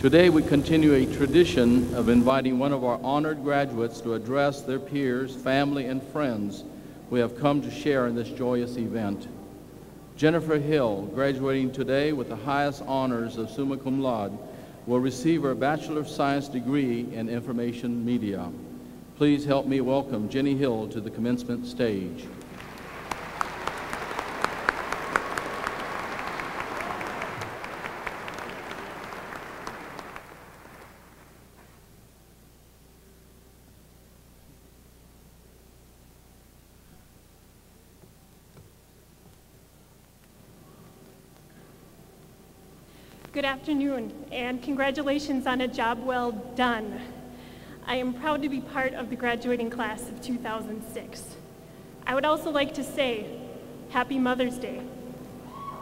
Today we continue a tradition of inviting one of our honored graduates to address their peers, family, and friends who have come to share in this joyous event. Jennifer Hill, graduating today with the highest honors of summa cum laude, will receive her Bachelor of Science degree in Information Media. Please help me welcome Jenny Hill to the commencement stage. Good afternoon, and congratulations on a job well done. I am proud to be part of the graduating class of 2006. I would also like to say, Happy Mother's Day.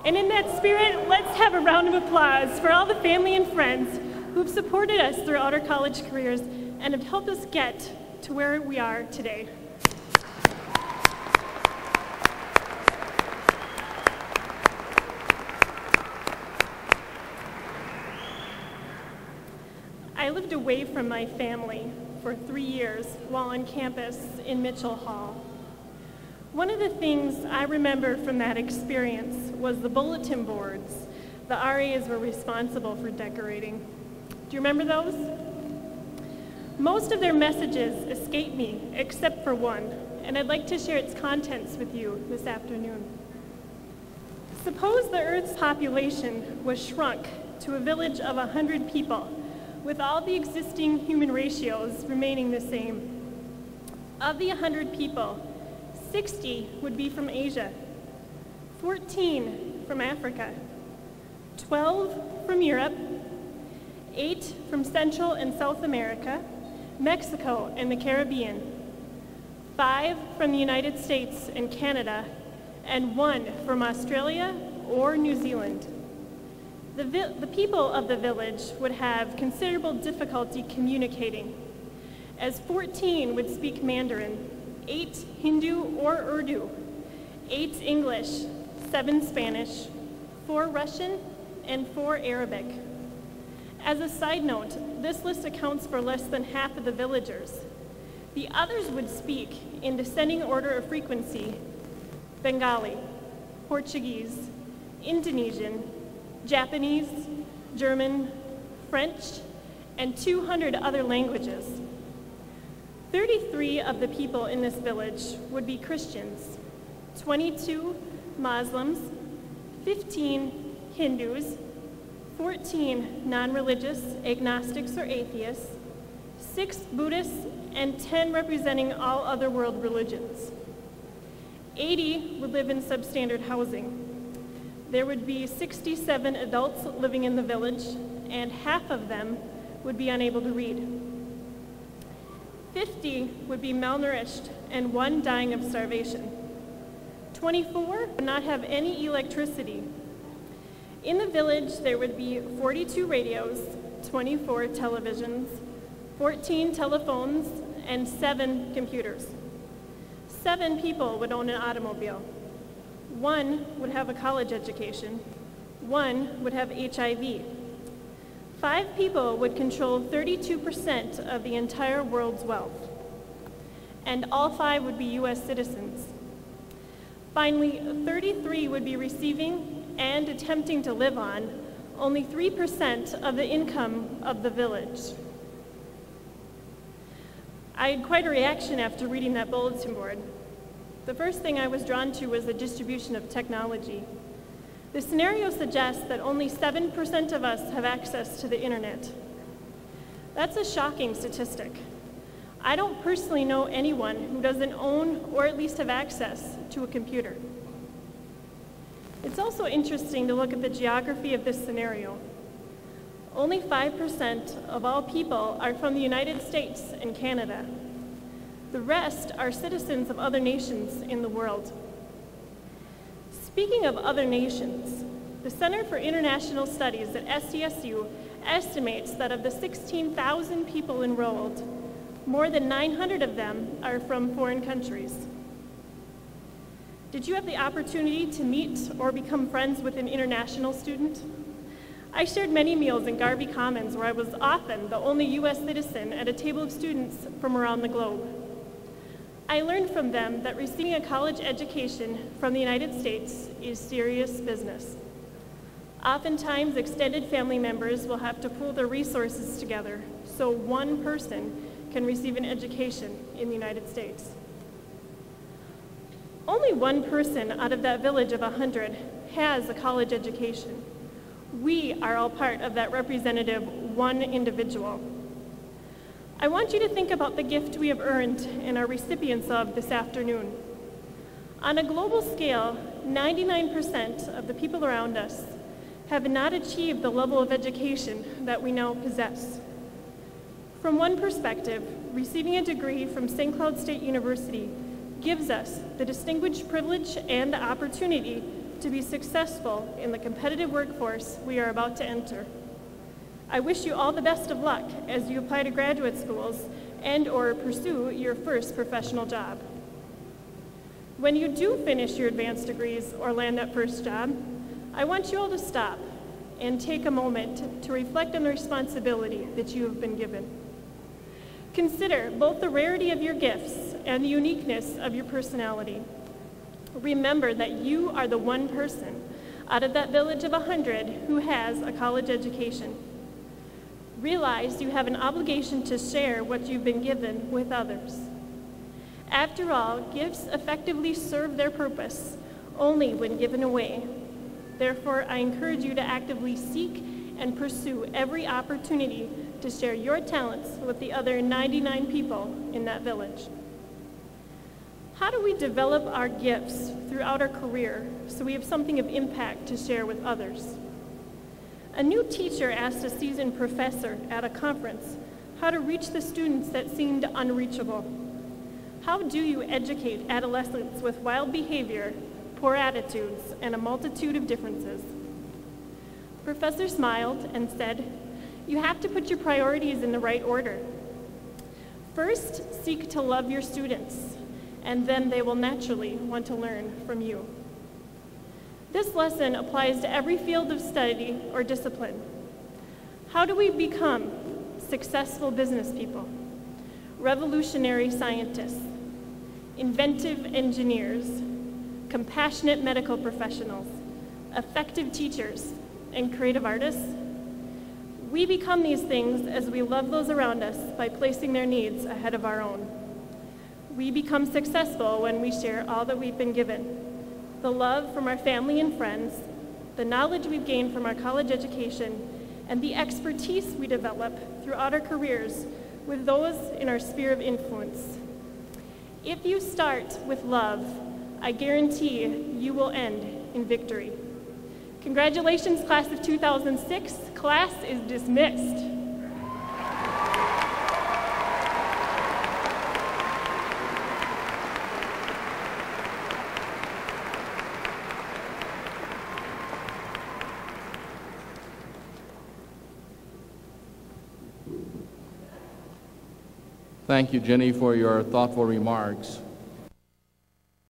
And in that spirit, let's have a round of applause for all the family and friends who've supported us throughout our college careers and have helped us get to where we are today. I lived away from my family for 3 years while on campus in Mitchell Hall. One of the things I remember from that experience was the bulletin boards the RAs were responsible for decorating. Do you remember those? Most of their messages escape me, except for one, and I'd like to share its contents with you this afternoon. Suppose the Earth's population was shrunk to a village of 100 people, with all the existing human ratios remaining the same. Of the 100 people, 60 would be from Asia, 14 from Africa, 12 from Europe, 8 from Central and South America, Mexico and the Caribbean, 5 from the United States and Canada, and 1 from Australia or New Zealand. The people of the village would have considerable difficulty communicating, as 14 would speak Mandarin, 8 Hindu or Urdu, 8 English, 7 Spanish, 4 Russian, and 4 Arabic. As a side note, this list accounts for less than half of the villagers. The others would speak, in descending order of frequency, Bengali, Portuguese, Indonesian, Japanese, German, French, and 200 other languages. 33 of the people in this village would be Christians, 22 Muslims, 15 Hindus, 14 non-religious, agnostics or atheists, 6 Buddhists, and 10 representing all other world religions. 80 would live in substandard housing. There would be 67 adults living in the village, and half of them would be unable to read. 50 would be malnourished, and 1 dying of starvation. 24 would not have any electricity. In the village, there would be 42 radios, 24 televisions, 14 telephones, and 7 computers. 7 people would own an automobile. 1 would have a college education. 1 would have HIV. 5 people would control 32% of the entire world's wealth. And all 5 would be US citizens. Finally, 33 would be receiving and attempting to live on only 3% of the income of the village. I had quite a reaction after reading that bulletin board. The first thing I was drawn to was the distribution of technology. The scenario suggests that only 7% of us have access to the internet. That's a shocking statistic. I don't personally know anyone who doesn't own or at least have access to a computer. It's also interesting to look at the geography of this scenario. Only 5% of all people are from the United States and Canada. The rest are citizens of other nations in the world. Speaking of other nations, the Center for International Studies at SDSU estimates that of the 16,000 people enrolled, more than 900 of them are from foreign countries. Did you have the opportunity to meet or become friends with an international student? I shared many meals in Garvey Commons where I was often the only U.S. citizen at a table of students from around the globe. I learned from them that receiving a college education from the United States is serious business. Oftentimes, extended family members will have to pool their resources together so one person can receive an education in the United States. Only one person out of that village of 100 has a college education. We are all part of that representative one individual. I want you to think about the gift we have earned and are recipients of this afternoon. On a global scale, 99% of the people around us have not achieved the level of education that we now possess. From one perspective, receiving a degree from St. Cloud State University gives us the distinguished privilege and the opportunity to be successful in the competitive workforce we are about to enter. I wish you all the best of luck as you apply to graduate schools and/or pursue your first professional job. When you do finish your advanced degrees or land that first job, I want you all to stop and take a moment to reflect on the responsibility that you have been given. Consider both the rarity of your gifts and the uniqueness of your personality. Remember that you are the one person out of that village of 100 who has a college education. Realize you have an obligation to share what you've been given with others. After all, gifts effectively serve their purpose only when given away. Therefore, I encourage you to actively seek and pursue every opportunity to share your talents with the other 99 people in that village. How do we develop our gifts throughout our career so we have something of impact to share with others? A new teacher asked a seasoned professor at a conference how to reach the students that seemed unreachable. How do you educate adolescents with wild behavior, poor attitudes, and a multitude of differences? The professor smiled and said, "You have to put your priorities in the right order. First, seek to love your students, and then they will naturally want to learn from you." This lesson applies to every field of study or discipline. How do we become successful business people, revolutionary scientists, inventive engineers, compassionate medical professionals, effective teachers, and creative artists? We become these things as we love those around us by placing their needs ahead of our own. We become successful when we share all that we've been given: the love from our family and friends, the knowledge we've gained from our college education, and the expertise we develop throughout our careers with those in our sphere of influence. If you start with love, I guarantee you will end in victory. Congratulations, class of 2006. Class is dismissed. Thank you, Jenny, for your thoughtful remarks.